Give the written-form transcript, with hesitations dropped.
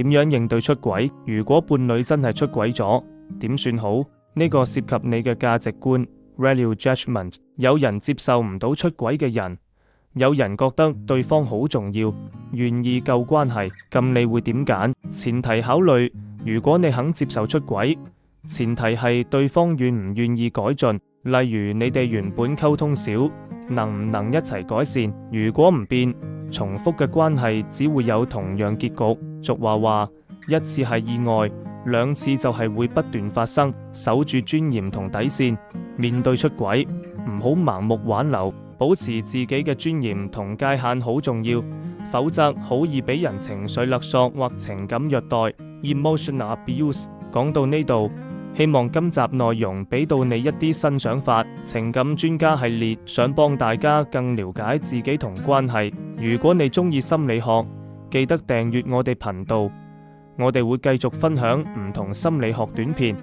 點樣應對出軌？如果伴侶真係出軌咗，點算好？呢個涉及你嘅價值觀 （value judgment）。有人接受唔到出軌嘅人，有人覺得對方好重要，願意救關係。咁你會點揀？前提考慮，如果你肯接受出軌，前提係對方願唔願意改進。例如你哋原本溝通少，能唔能一齊改善？如果唔變，重複嘅關係只會有同樣結局。俗話話，一次係意外，兩次就係會不斷發生。守住尊嚴同底線，面對出軌，唔好盲目挽留，保持自己嘅尊嚴同界限好重要，否則好易俾人情緒勒索或情感虐待 （emotional abuse）。講到呢度，希望今集內容俾到你一啲新想法。情感專家系列想幫大家更了解自己同關係。如果你中意心理學，記得訂閱我哋頻道，我哋會繼續分享唔同心理學短片。